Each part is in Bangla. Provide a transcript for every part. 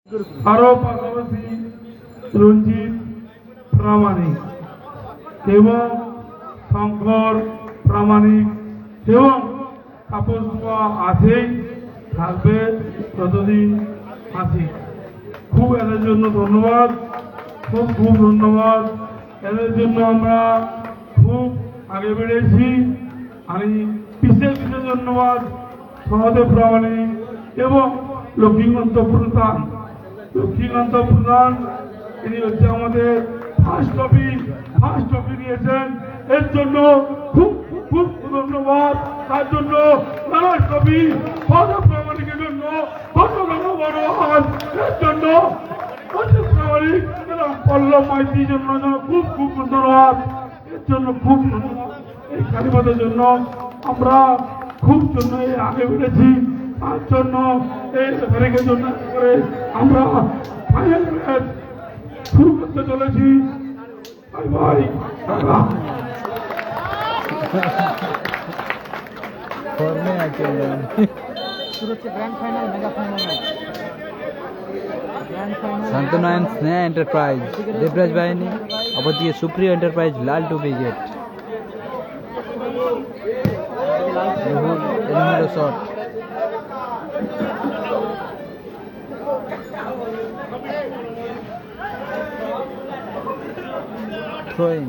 আরো পাশাপাশি রঞ্জিত প্রামাণিক এবং শঙ্কর প্রামাণিক এবং তাপস আছেই, থাকবে ততদিন আছে। খুব এদের জন্য ধন্যবাদ, খুব খুব ধন্যবাদ। এদের জন্য আমরা খুব আগে বেড়েছি। আমি বিশেষ বিশেষ ধন্যবাদ সহদেব প্রামাণিক এবং লক্ষ্মীকান্ত প্রধান। লক্ষ্মীকান্ত প্রধান তিনি হচ্ছে আমাদের ফার্স্ট ট্রফি নিয়েছেন, এর জন্য খুব খুব ধন্যবাদ। তার জন্য লাস্ট ট্রফি সহদেব প্রামাণিকের জন্য ধন্যবাদ। এর জন্য প্রামাণিক এবং পল্লব মাইতির জন্য খুব খুব ধন্যবাদ। এর জন্য খুব ধন্যবাদ। এই কালীপদের জন্য আমরা খুব জন্য আগে বেড়েছি, তার জন্য এই রেফারিংয়ের জন্য করে আমরা ফাইনাল ম্যাচ শুরু করতে চলেছি। Bye bye. फॉर्मे आके शुरू से grand final mega final match grand final शांतनायन स्नेहा एंटरप्राइज देवराज बाहिनी अवधि सुप्रिया एंटरप्राइज लाल टू विकेट एलिमिनेटर शॉट थ्रोइंग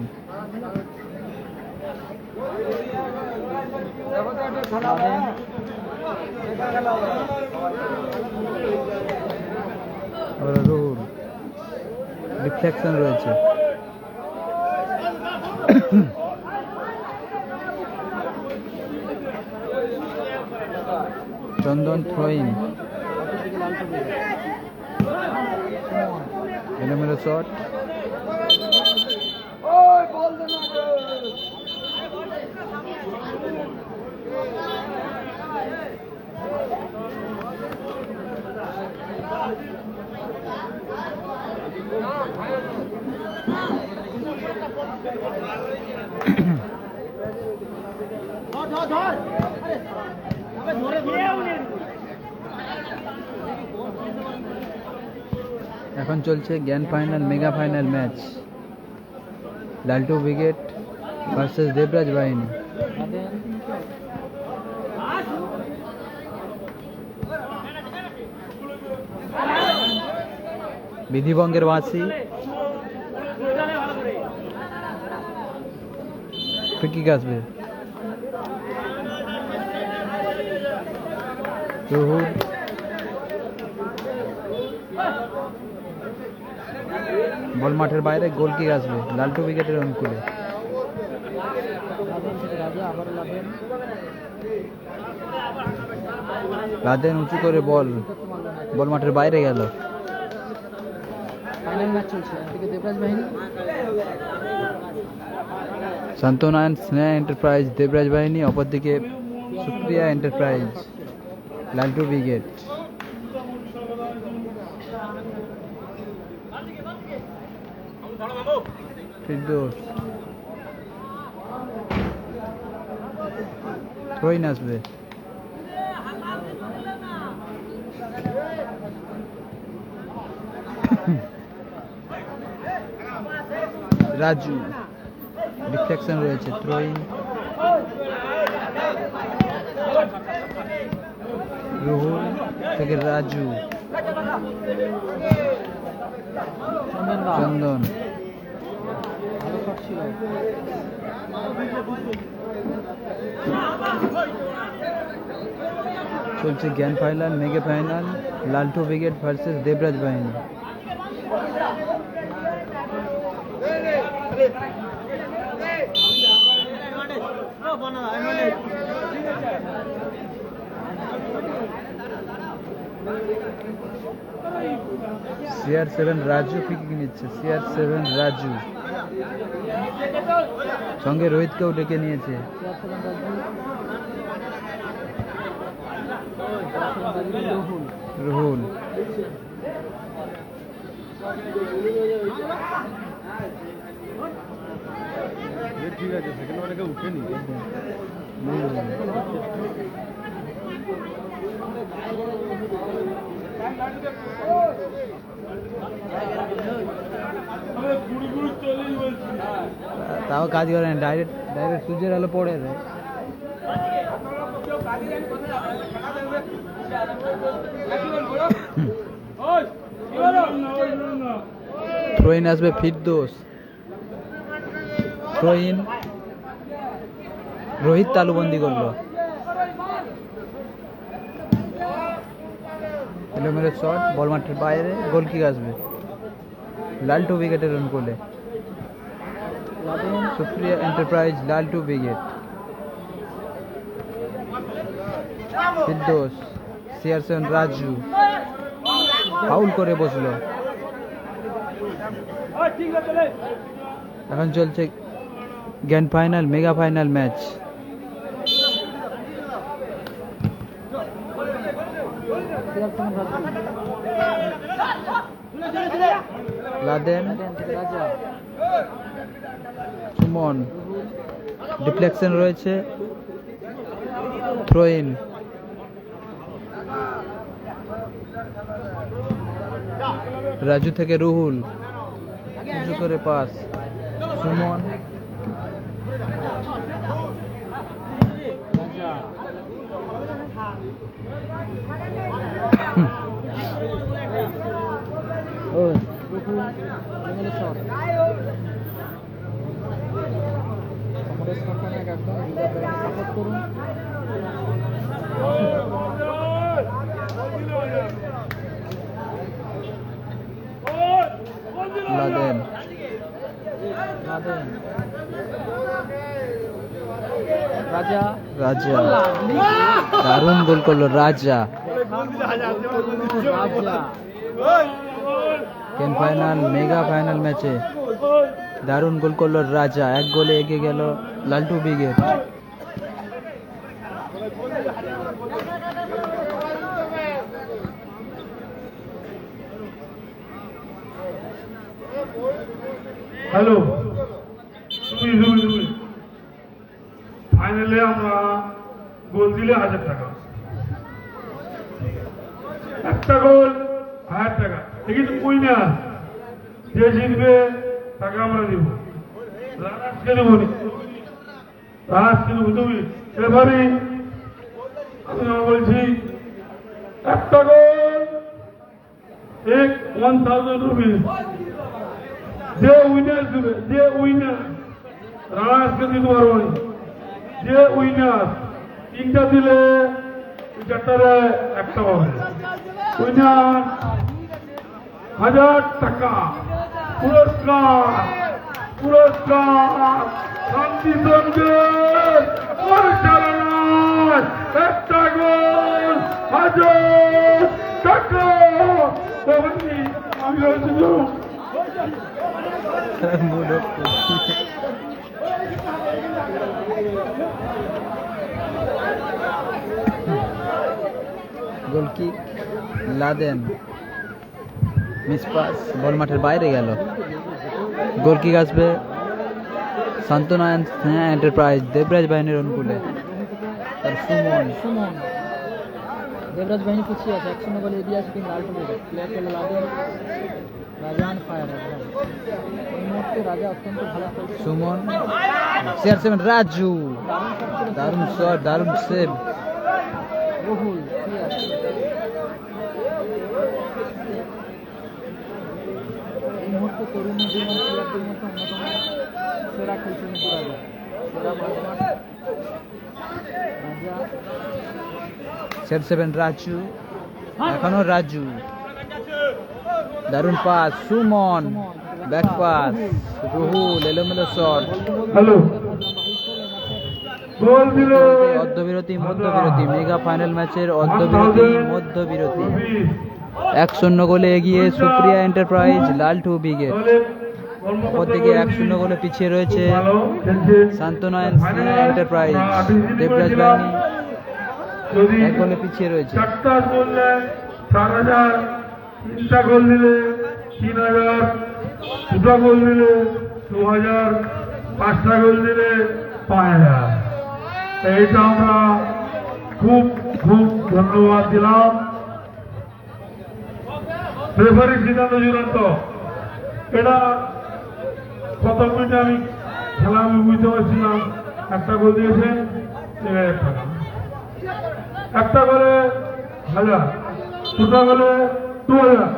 और रूल रिफ्लेक्शन রয়েছে চন্দন থ্রোইং এলিমিনেটর শট এখন চলছে grand final mega final match Laltu brigade versus Devraj বাহিনী। বিধিভঙ্গের বাঁশি ফ্রি আসবে রুহুল বল মাঠের বাইরে গোল কিক আসবে লালটু উইকেটের অনুকূলে লাদেন উঁচু করে বল মাঠের বাইরে গেল। ফাইনাল ম্যাচ চলছে এদিকে দেবরাজ বাহিনী শান্তনায়ন স্নেহা এন্টারপ্রাইজ দেবরাজ বাহিনী, অপরদিকে Supriya enterprise Laltu brigade. Firdous throw-in আসবে রাজু ডিফ্লেকশন রয়েছে থ্রোইন রুহুল থেকে রাজু চন্দন ভালো শট ছিল চলছে গ্র্যান্ড ফাইনাল মেগা ফাইনাল লালটু ব্রিগেড ভার্সেস দেবরাজ বাহিনী। CR7 রাজু ফ্রি নিচ্ছে CR7 রাজু সঙ্গে রোহিতকেও ডেকে নিয়েছে। রুহুল ঠিক আছে, সেখানে অনেকে উঠেনি। তাও কাজ করে না, ডাইরেক্ট ডাইরেক্ট সূর্যের আলো পড়ে রে। থ্রোইন আসবে ফিরদৌস, থ্রোইন রোহিত তালুবন্দি করলো। এলোমেলো শট, বল মাঠের বাইরে, গোল কিক আসবে। লালটু উইকেটে রান করলে সুপ্রিয়া এন্টারপ্রাইজ লালটু উইকেট। ফিরদৌস, সিয়ারসেন রাজু ফাউল করে বসলো। এখন চলছে grand final mega final match. Laden, Suman, deflection রয়েছে, থ্রোইন, রাজু থেকে রুহুল, উঁচু করে পাস, সুমন, সাপোর্ট করুন। লাদেন, রাজা রাজা দারুণ গোল করলো রাজা। গ্র্যান্ড ফাইনাল মেগা ফাইনাল ম্যাচে দারুণ গোল করলো রাজা, এক গোলে এগিয়ে গেল লালটু ব্রিগেড। হ্যালো, ফাইনালে আমরা গোল দিলে 1000 টাকা, একটা গোল 1000 টাকা। ঠিক উইনার যে জিতবে তাকে আমরা দিব, রানার্সকে দেবো নি, রানার্সকে দেবো। তুমি এবারে আমি বলছি একটা গোল 1000 রুপিস। যে উইনার দেবে, যে উইনার রানার্সকে দিতে পারবো না, যে উইনার 3টা দিলে 4টারে একটা হবে, উইনার 1000 টাকা পুরস্কার। পুরস্কার শান্তি সঙ্গের পরিচালনায় একটা গোল 1000 টাকা। আমি হয়েছিল গোল কিক, লাদেন মিস পাস, বল মাঠের বাইরে গেল। গোল কিক আসবে সান্তনা এন্টারপ্রাইজ দেবরাজ বাহিনীর অনুকূলে। আর সুমন দেবরাজ বাহিনী পিছিয়ে আছে, 1-0 বলে এগিয়ে আছে কিন্তু লালটু ব্রিগেড। প্লেয়ার পেল লাদেন, রাজান ফায়ার। এই মুহূর্তে রাজা অত্যন্ত ভালো খেলছে। সুমন, সিয়ার7 রাজু, দারুণ শট, দারুণ সেভ। রুহুল, এই মুহূর্তে তরুণ জীবন প্লেয়ারদের মধ্যে অন্যতম সেরা খেলছে কিন্তু রাজা। সেরা মাঝমাঠ রাজা, সিয়ার7 রাজু, এখনো রাজু, দারুণ pass, Suman back pass, Ruhul এলোমেলো শট। হ্যালো, গোল দিল অর্ধবিরতি মধ্যবিরতি, মেগা ফাইনাল ম্যাচের অর্ধবিরতি মধ্যবিরতি। 1-0 গোলে এগিয়ে সুপ্রিয়া এন্টারপ্রাইজ লালটু ব্রিগেড। অপরদিকে 1-0 গোলে পিছিয়ে রয়েছে সান্তনা এন্টারপ্রাইজ দেবরাজ বাহিনী, যদি 1 গোলে পিছিয়ে রয়েছে। 4টা গোল দেয় 4000, 3টা গোল দিলে 3000, 2টা গোল দিলে 2000, 5টা গোল দিলে 5000। এইটা আমরা খুব খুব ধন্যবাদ দিলাম। রেফারির সিদ্ধান্ত চূড়ান্ত। এটা কত মিনিটে আমি খেলা আমি বুঝতে পারছিলাম। একটা গোল দিয়েছে 1000 টাকা, একটা গোলে 1000, দুটা গোলে 2000।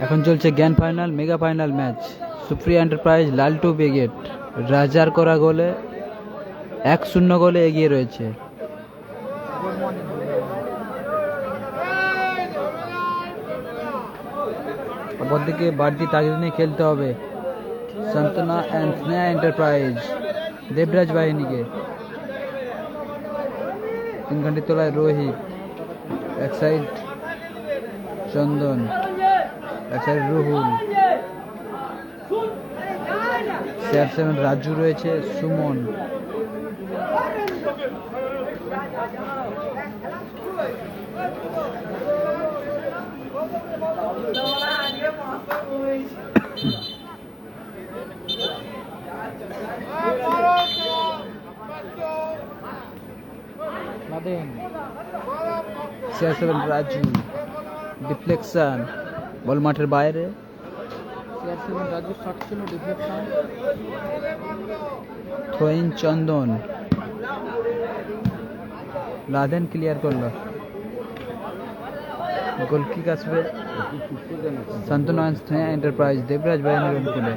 এখন চলছে জ্ঞান final mega final match. Supriya enterprise Laltu brigade রাজার করা গোলে 1-0 গোলে এগিয়ে রয়েছে। অপরদিকে বাড়তি তাগিদ নিয়ে খেলতে হবে সান্তনা অ্যান্ড স্নেহা এন্টারপ্রাইজ দেবরাজ বাহিনীকে। 3 ঘন্টির তলায় রোহিত, এক সাইড চন্দন, এক সাইড রুহুল, CR7 রাজু রয়েছে, সুমন, CR7 রাজু, ডিফ্লেকশন, বল মাঠের বাইরে। CR7 রাজুর শট ছিল ডিফ্লেকশন। থ্রোইন চন্দন, লাদেন ক্লিয়ার করলো। গোল কিক আসবে সান্তনা অ্যান্ড স্নেহা এন্টারপ্রাইজ দেবরাজ বাহিনীর অনুকূলে।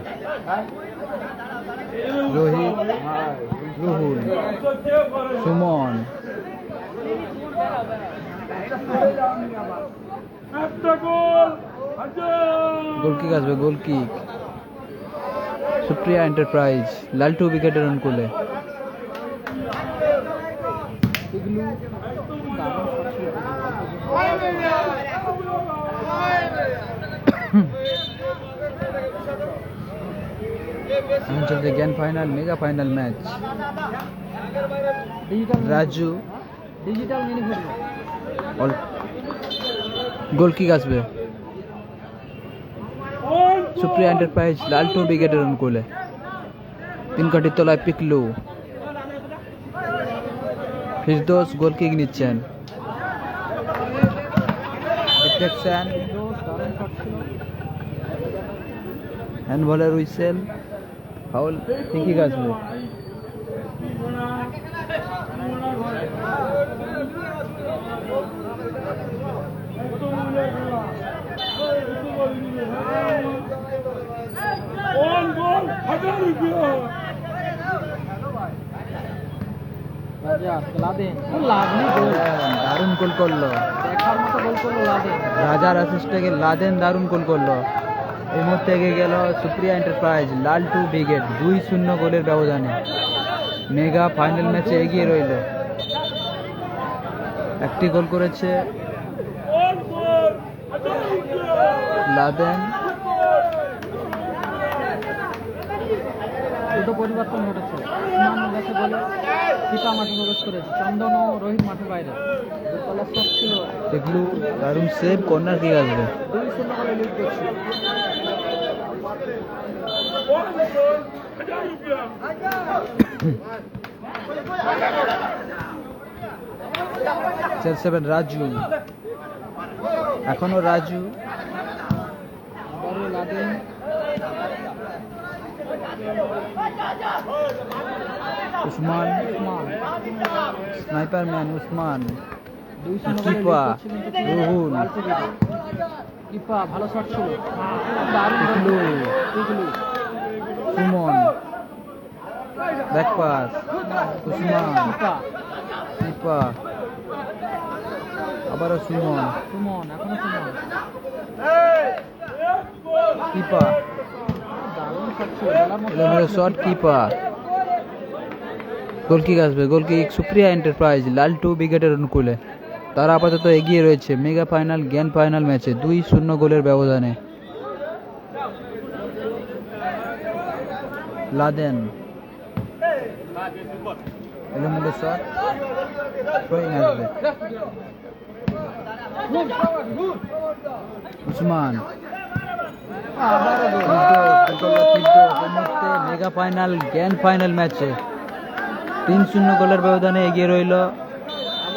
রোহিত, রুহুল, সুমন, গোল কিক আসবে, গোল কিক সুপ্রিয়া এন্টারপ্রাইজ লালটু উইকেটের অনুকূলে। এখন চলছে জ্ঞান final mega final match. Raju, digital mini গোল কিক আসবে সুপ্রিয়া এন্টারপ্রাইজ লালটু ব্রিগেডের অনুকূলে। 3 ঘন্টির তলায় পিকলু, ফিরদৌস গোল কিক নিচ্ছেন। ডিফ্লেকশন, হ্যান্ড বলের হুইসেল, ফাউল, কিক আসবে। দারুণ গোল করলো, দেখার মতো গোল করলো লাদেন। রাজার অ্যাসিস্টে লাদেন দারুণ গোল করলো। এই মুহূর্তে এগিয়ে গেল সুপ্রিয়া এন্টারপ্রাইজ লালটু ব্রিগেড 2-0 গোলের ব্যবধানে। মেগা ফাইনাল ম্যাচে এগিয়ে রইল। একটি গোল করেছে লাদেন। দুটো পরিবর্তন ঘটেছে, উসমান গেছে বলে ফিফা মাঠে প্রবেশ করেছে, চন্দন ও রোহিত মাঠের বাইরে। দুতলা শট ছিল, দেখলু দারুণ সেভ, কর্নার কিক আসবে। 2-0 গোলে লিড করছে। CR7 রাজু, এখনো রাজু, আবারও Laden, Usman, sniper man Usman, 2-0 গোলে কিপা, lead করছে কিন্তু রুহুল, লালটু ব্রিগেড। কিপা ভালো শট ছিল, দারুণ পিকলু, পিকলু, সুমন, ব্যাক পাস, উসমান, কিপা, কিপা, আবারও সুমন, সুমন, এখনো সুমন, কিপা, দারুণ শট ছিল, বলার মতো এলোমেলো শট, কিপা, গোল কিক আসবে। গোল কিক সুপ্রিয়া এন্টারপ্রাইজ লালটু ব্রিগেডের অনুকূলে। তারা আপাতত এগিয়ে রয়েছে মেগা ফাইনাল জ্ঞান ফাইনাল ম্যাচে 2-0 গোলের ব্যবধানে। লাদেন, এলোমেলো শট, থ্রোইং আসবে। Usman mega final grand final ম্যাচে 3-0 গোলের ব্যবধানে এগিয়ে রইল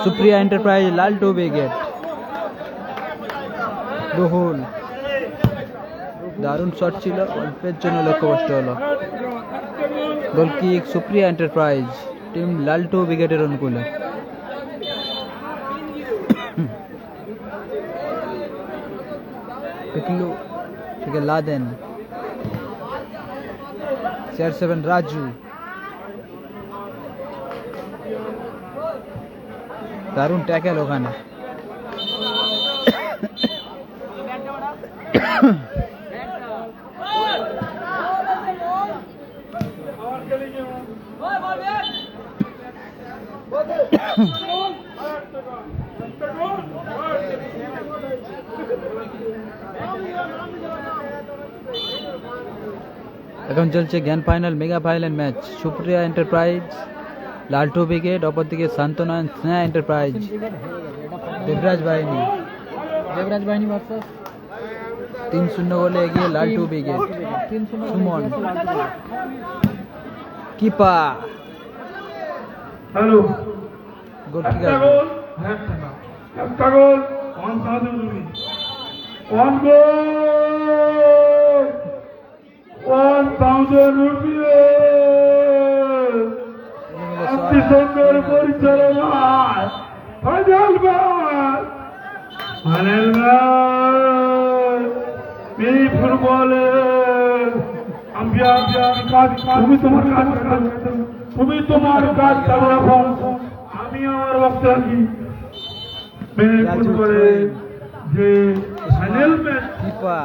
সুপ্রিয়া এন্টারপ্রাইজ লালটু ব্রিগেড। রুহুল দারুণ শট ছিল, অল্পের জন্য লক্ষ্যভ্রষ্ট হলো। Goal kick Supriya enterprise team Laltu ব্রিগেডের অনুকূলে। পিকলু থেকে লাদেন, CR7 রাজু, দারুণ ট্যাকেল ওখানে। এখন চলছে grand final mega final match, Supriya enterprise Laltu brigade, অপরদিকে শান্তনা স্নেহা এন্টারপ্রাইজ দেবরাজ বাহিনী। দেবরাজ বাহিনী ভার্সাস 3-0 গোলে এগিয়ে লালটু ব্রিগেড। 3-0 সুমন কিপা হ্যালো, গোলকিপার একটা গোল, একটা গোল, 1000 rupees, 1 goal, 1000 rupees, জাতিসংঘের পরিচালনায় ফাইনাল ম্যাচ, এই ফুটবলের তুমি তোমার কাজ চালু রাখো, আমি আমার বক্তব্য রাখি। ফুটবলের যে ফাইনাল ম্যাচ কিপা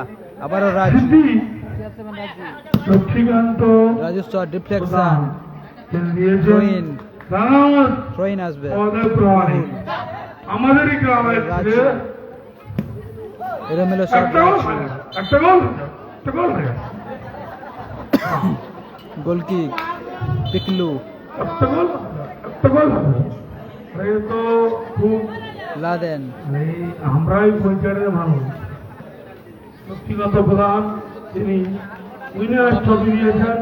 আবারও রাজু, জিতি CR7 Raju. Lakshmikanta Raju shot deflection, দিয়েছেন থ্রোইন আসবে। আমাদেরই গ্রামের রাজু ছেলে। এলোমেলো শট, একটা গোল হয়ে গেছে, একটা গোল, একটা গোল হয়ে গেছে, গোলকিক পিকলু একটা গোল, একটা গোল হবে। এই তো খুব লাদেন, এই আমরাই পঞ্চায়েতের মানুষ। ব্যক্তিগত প্রধান তিনি উইনার্স ট্রফি দিয়েছেন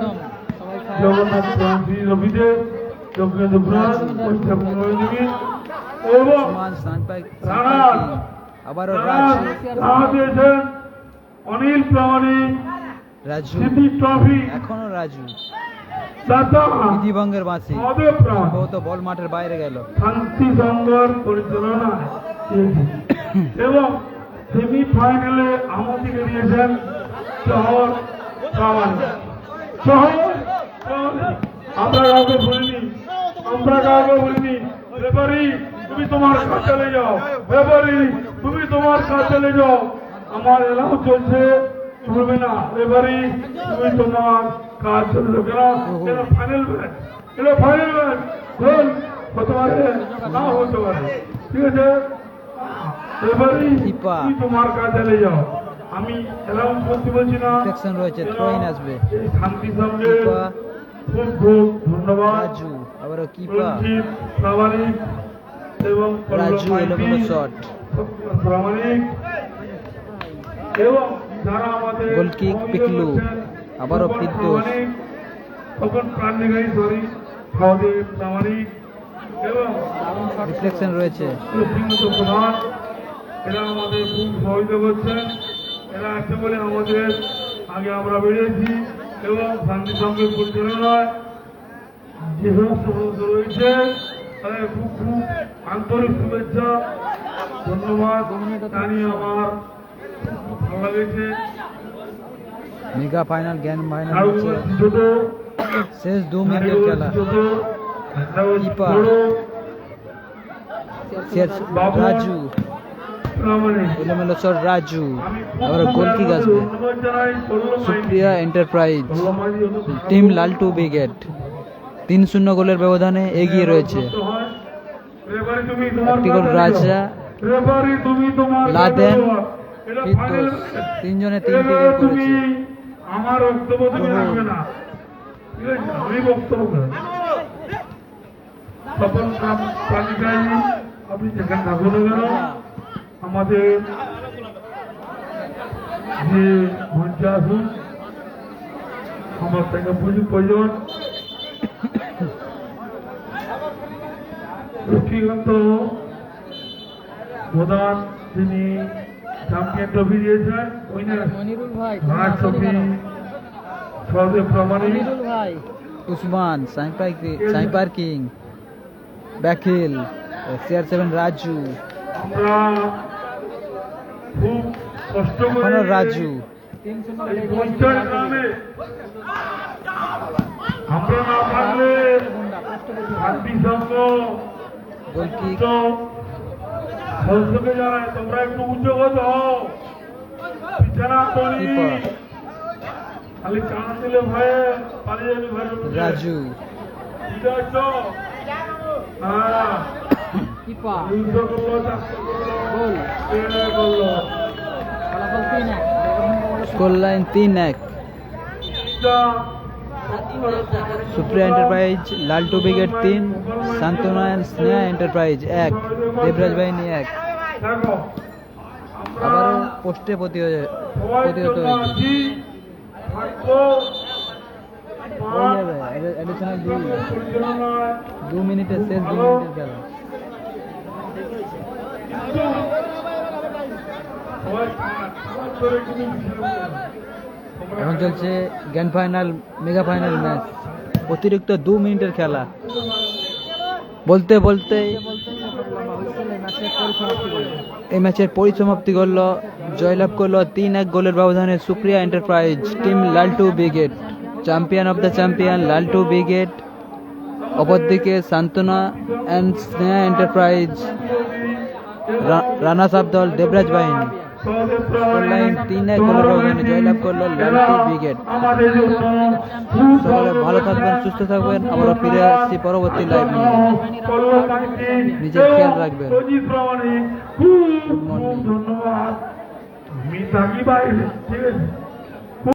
জগন্নাথ শ্রী রবিদেব, যোগেন্দ্র পুরাণ, এবং সমান স্থান পায় রানার আবারও রাজু, রানা দিয়েছেন অনিল প্রামাণিক, রাজু স্মৃতি ট্রফি এখনো রাজু। দাতা বিধিভঙ্গের বাঁশি, মহাদেব প্রাণ সম্ভবত বল মাঠের বাইরে গেল। শান্তি সংঘর পরিচালনায় দিয়েছে। এবং সেমিফাইনালে আমাদেরকে দিয়েছেন শহর প্রামাণিক। শহর প্রামাণিক। আমরা কাউকে বলিনি, আমরা কাউকে বলিনি রেফারি তুমি তোমার কাজ চলে যাও, রেফারি তুমি তোমার কাজ চলে যাও, আমার এলাও চলছে, চলবে না, রেফারি তুমি তোমার কাজ চলে যাও। কেন এটা ফাইনাল ম্যাচ, এটা ফাইনাল ম্যাচ, গোল হতে পারে নাও হতে পারে, ঠিক আছে, রেফারি কিপা। তুমি তোমার কাজ চলে যাও, আমি অ্যালাউন্স করতে বলছি না। ডিফ্লেকশন রয়েছে, থ্রোইন আসবে। এই শান্তি সঙ্গে কিপা খুব খুব ধন্যবাদ। রাজু আবারও কিপা, রঞ্জিত প্রামাণিক এবং রাজু এলোমেলো শট, প্রামাণিক এবং যারা আমাদের গোলকিক পিকলু, আবারও তপন ফিরদৌস। প্রামাণিক, তপন প্রাণিকারী সরি সহদেব প্রামাণিক এবং ডিফ্লেকশন রয়েছে, সিংহত প্রধান, এরা আমাদের খুব সহযোগিতা করছেন। এরা আছে বলে আমাদের আগে আমরা বেরিয়েছি এবং শান্তি সঙ্গের পরিচালনায় যে সমস্ত সদস্য রয়েছে তাদের খুব খুব আন্তরিক শুভেচ্ছা ধন্যবাদ জানিয়ে আমার খুব ভালো লেগেছে। মেগা ফাইনাল গ্র্যান্ড ফাইনাল আরো হচ্ছে ছোট শেষ 2 মিনিটের খেলা। ছোট একটা কিপা। বড় CR7 রাজু প্রামাণিক। এলোমেলো শট রাজু, আমি আবার গোলকিক আসবে। ধন্যবাদ জানাই কল্যাণ সুপ্রিয়া এন্টারপ্রাইজ মাইতি। টিম লালটু ব্রিগেড 3-0 গোলের ব্যবধানে এগিয়ে রয়েছে। রেফারি তুমি তোমার একটি গোল কাজ চলে রাজা, যাও। রেফারি তুমি তোমার কাজ লাদেন, চলে যাও। এটা ফাইনাল ফিরদৌস, ম্যাচ। তিনজনে 3টি এবার গোল তুমি করেছে। আমার বক্তব্য তুমি রুহুল। রাখবে না, ঠিক আছে, আমি বক্তব্য করব। তখন প্রাণিকারী আপনি যেখানে থাকুন না কেন আমাদের যে মঞ্চে আসুন আমার থেকে প্রয়োজন লক্ষ্মীকান্ত প্রধান তিনি চ্যাম্পিয়ন ট্রফি দিয়েছেন উইনার মনিরুল ভাই হার্ট ট্রফি সহদেব প্রামাণিক মনিরুল ভাই উসমান সাইপার কিং ব্যাকিল CR7 রাজু আমরা খুব কষ্ট করে এখনো রাজু 3-0 এই গোলে এগিয়ে আছে পঞ্চায়েত কিং গ্রামে আমরা না পারলে গুন্ডা কষ্ট করে শান্তি সংঘ গোলকিক সদস্যকে জানাই তোমরা একটু উদ্যোগত হও বিছানা তৈরি কিপার খালি চান দিলে ভয়ে পালিয়ে যাবি ঘরে রাজু ঠিক আছে হ্যাঁ কিপার যুদ্ধ করলো চারশো গোল করলো ফলাফল 3-1 score line 3-1 Supriya enterprise Laltu brigade 3 সান্তনা এন্ড স্নেহা এন্টারপ্রাইজ 1 দেবরাজ বাহিনী 1 দেখো আবারও পোস্টে প্রতিহত হয়েছে হয়ে যাবে অ্যাডিশনাল 2 মিনিটের শেষ 2 মিনিটের খেলা এখন চলছে grand final mega final match অতিরিক্ত 2 মিনিটের খেলা বলতে বলতে এই ম্যাচের পরিসমাপ্তি করলো জয়লাভ করলো 3-1 গোলের ব্যবধানে Supriya enterprise team Laltu brigade champion of the champion Laltu brigade অপরদিকে সান্তনা and Sneha enterprise runners up দল দেবরাজ বাহিনী লাইন 3-1 গোলের ব্যবধানে জয়লাভ করলো লালটু ব্রিগেড সকলে ভালো থাকবেন সুস্থ থাকবেন আমরা ফিরে আসছি পরবর্তী লাইভ নিয়ে নিজের খেয়াল রাখবেন খুব ধন্যবাদ আমি থাকি বাইরে ঠিক আছে